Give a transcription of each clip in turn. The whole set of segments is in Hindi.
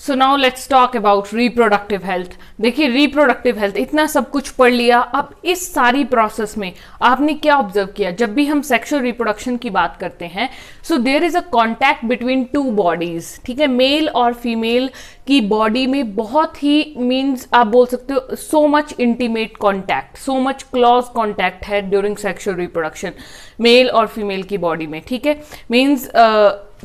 So now let's talk about reproductive health. देखिए, रिप्रोडक्टिव हेल्थ, इतना सब कुछ पढ़ लिया, अब इस सारी प्रोसेस में आपने क्या ऑब्जर्व किया? जब भी हम सेक्सुअल रिप्रोडक्शन की बात करते हैं, so there is a contact between two bodies, ठीक है। मेल और फीमेल की बॉडी में बहुत ही मीन्स आप बोल सकते हो so much intimate contact, so much close contact है ड्यूरिंग सेक्सुअल रिप्रोडक्शन मेल और फीमेल की बॉडी में, ठीक है। मीन्स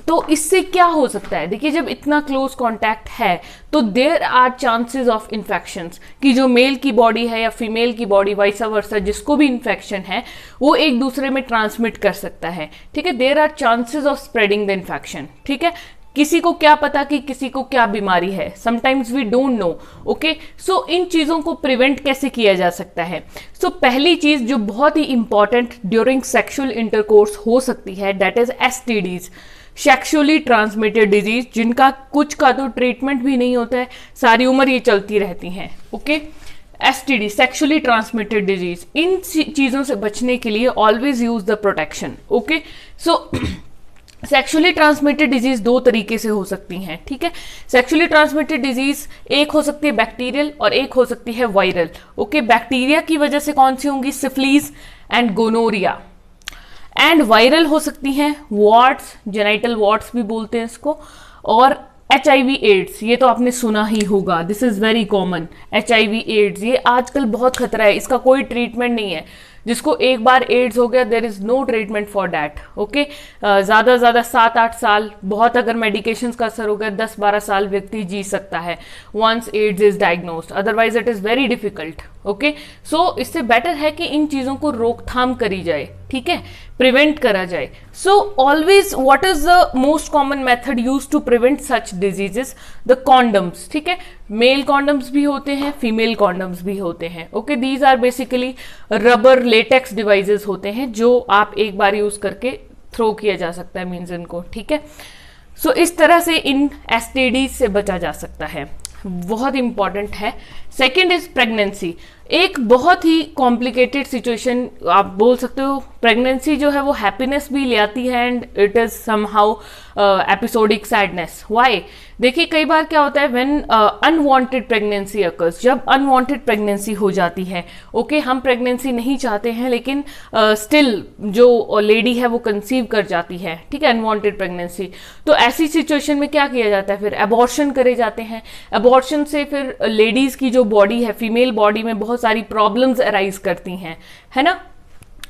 तो इससे क्या हो सकता है? देखिए, जब इतना क्लोज कांटेक्ट है तो there are chances of infections, कि जो मेल की बॉडी है या फीमेल की बॉडी वाइसा वर्सा जिसको भी इन्फेक्शन है वो एक दूसरे में ट्रांसमिट कर सकता है, ठीक है। There are chances of spreading the infection, ठीक है। किसी को क्या पता कि किसी को क्या बीमारी है, sometimes we don't know, okay. So इन चीजों को प्रिवेंट कैसे किया जा सकता है? सो पहली चीज जो बहुत ही इंपॉर्टेंट ड्यूरिंग सेक्सुअल इंटरकोर्स हो सकती है, that is STDs, sexually transmitted disease, जिनका कुछ का तो ट्रीटमेंट भी नहीं होता है, सारी उम्र ये चलती रहती हैं, okay. STD, sexually transmitted disease, इन चीजों से बचने के लिए always use the protection, okay. So sexually transmitted disease दो तरीके से हो सकती हैं, ठीक है। सेक्सुअली ट्रांसमिटेड डिजीज एक हो सकती है बैक्टीरियल और एक हो सकती है वायरल, ओके। बैक्टीरिया की वजह से कौन सी होंगी? Syphilis and gonorrhoea. And viral हो सकती हैं वॉट्स, जेनाइटल वॉट्स भी बोलते हैं इसको, और HIV एड्स, ये तो आपने सुना ही होगा, this is very common. HIV AIDS ये आजकल बहुत खतरा है, इसका कोई ट्रीटमेंट नहीं है। जिसको एक बार एड्स हो गया, there is no treatment for that, okay. ज्यादा ज्यादा 7-8 साल, बहुत अगर मेडिकेशन का असर हो गया 10-12 साल व्यक्ति जी सकता है once AIDS is diagnosed, otherwise it is very difficult, okay. So इससे बेटर है कि इन चीजों को रोकथाम करी जाए, ठीक है, प्रिवेंट करा जाए। So always what is the most common method use to prevent such diseases? The condoms, ठीक है। मेल कॉन्डम्स भी होते हैं, फीमेल कॉन्डम्स भी होते हैं, okay. These are basically rubber latex devices होते हैं जो आप एक बार यूज करके थ्रो किया जा सकता है, मीन्स इनको, ठीक है। सो इस तरह से इन एसटीडी से बचा जा सकता है, बहुत इंपॉर्टेंट है। सेकेंड इज प्रेगनेंसी, एक बहुत ही कॉम्प्लिकेटेड सिचुएशन आप बोल सकते हो। प्रेगनेंसी जो है वो हैप्पीनेस भी ले आती है and it is somehow episodic sadness. Why? देखिए, कई बार क्या होता है व्हेन अनवांटेड प्रेगनेंसी अकर्स, जब अनवांटेड प्रेगनेंसी हो जाती है, ओके, हम प्रेगनेंसी नहीं चाहते हैं लेकिन स्टिल जो लेडी है वो कंसीव कर जाती है, ठीक है, अनवांटेड प्रेगनेंसी। तो ऐसी सिचुएशन में क्या किया जाता है? फिर अबॉर्शन करे जाते हैं। अबॉर्शन से फिर लेडीज की जो बॉडी है, फीमेल बॉडी में बहुत सारी प्रॉब्लम्स अराइज करती हैं, है ना।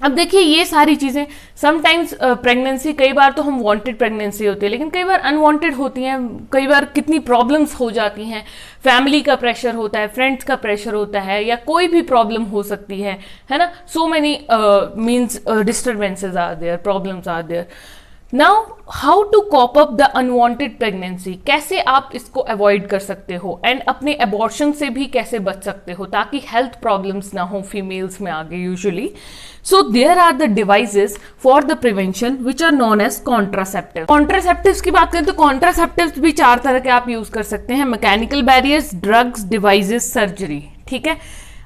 अब देखिए, ये सारी चीजें समटाइम्स प्रेगनेंसी, कई बार तो हम वांटेड प्रेगनेंसी होती है लेकिन कई बार अनवांटेड होती हैं, कई बार कितनी प्रॉब्लम्स हो जाती हैं, फैमिली का प्रेशर होता है, फ्रेंड्स का प्रेशर होता है, या कोई भी प्रॉब्लम हो सकती है ना। So many means disturbances are there, problems are there. Now how to cope up the unwanted pregnancy, कैसे आप इसको अवॉइड कर सकते हो एंड अपने अबॉर्शन से भी कैसे बच सकते हो ताकि हेल्थ प्रॉब्लम्स ना हो फीमेल्स में आगे usually. So there are the devices for the prevention which are known as contraceptive. Contraceptives की बात करें तो कॉन्ट्रासेप्टिव्स भी 4 तरह के आप यूज कर सकते हैं: mechanical barriers, drugs, devices, surgery, ठीक है।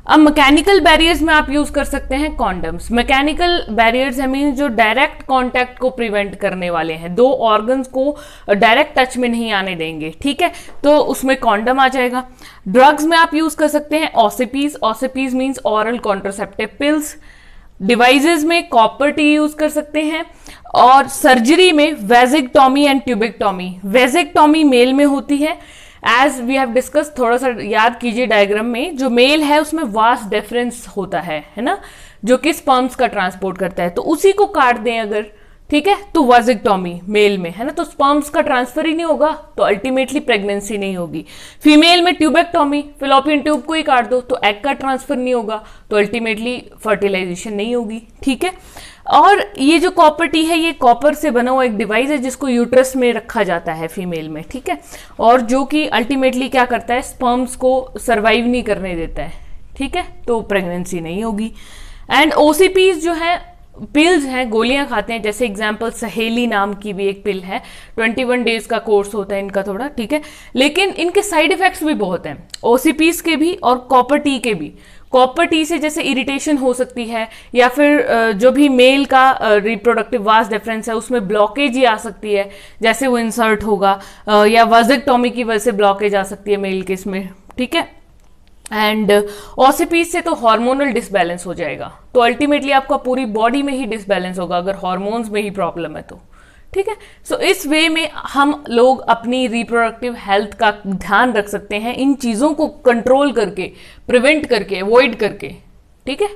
अब मैकेनिकल बैरियर्स में आप यूज कर सकते हैं कॉन्डम्स। मैकेनिकल बैरियर्स है मीन जो डायरेक्ट कांटेक्ट को प्रिवेंट करने वाले हैं, दो ऑर्गन्स को डायरेक्ट टच में नहीं आने देंगे, ठीक है, तो उसमें कॉन्डम आ जाएगा। ड्रग्स में आप यूज कर सकते हैं OCPs, OCPs means oral contraceptive pills. Devices में कॉपर टी यूज कर सकते हैं, और सर्जरी में vasectomy and tubectomy. Vasectomy male में होती है, एज वी हैव डिस्कस, थोड़ा सा याद कीजिए डायग्राम में, जो मेल है उसमें वास्ट डिफरेंस होता है ना, जो कि स्पर्म्स का ट्रांसपोर्ट करता है, तो उसी को काट दें अगर, ठीक है, तो वाजिक्टोमी मेल में है ना, तो स्पर्म्स का ट्रांसफर ही नहीं होगा तो अल्टीमेटली प्रेगनेंसी नहीं होगी। फीमेल में ट्यूबेक्टोमी, फिलोपियन ट्यूब को ही काट दो तो एग का ट्रांसफर नहीं होगा तो अल्टीमेटली फर्टिलाइजेशन नहीं होगी, ठीक है। और ये जो कॉपर टी है, ये कॉपर से बना हुआ एक डिवाइस है जिसको यूट्रस में रखा जाता है फीमेल में, ठीक है, और जो कि अल्टीमेटली क्या करता है, स्पर्म्स को सर्वाइव नहीं करने देता है, ठीक है, तो प्रेगनेंसी नहीं होगी। एंड ओसीपीज जो है पिल्स हैं, गोलियां खाते हैं, जैसे एग्जांपल सहेली नाम की भी एक पिल है, 21 डेज का कोर्स होता है इनका थोड़ा, ठीक है, लेकिन इनके साइड इफेक्ट्स भी बहुत हैं, ओसीपीज के भी और कॉपर टी के भी। कॉपर टी से जैसे इरिटेशन हो सकती है, या फिर जो भी मेल का रिप्रोडक्टिव वास डिफरेंस है उसमें ब्लॉकेज ही आ सकती है, जैसे वो इंसर्ट होगा, या वाजेक्टोमी की वजह से ब्लॉकेज आ सकती है मेल केस में, ठीक है। एंड ऑसिपीज से तो हार्मोनल डिसबैलेंस हो जाएगा, तो अल्टीमेटली आपका पूरी बॉडी में ही डिसबैलेंस होगा अगर हार्मोन्स में ही प्रॉब्लम है तो, ठीक है। सो इस वे में हम लोग अपनी रिप्रोडक्टिव हेल्थ का ध्यान रख सकते हैं, इन चीजों को कंट्रोल करके, प्रिवेंट करके, अवॉइड करके, ठीक है।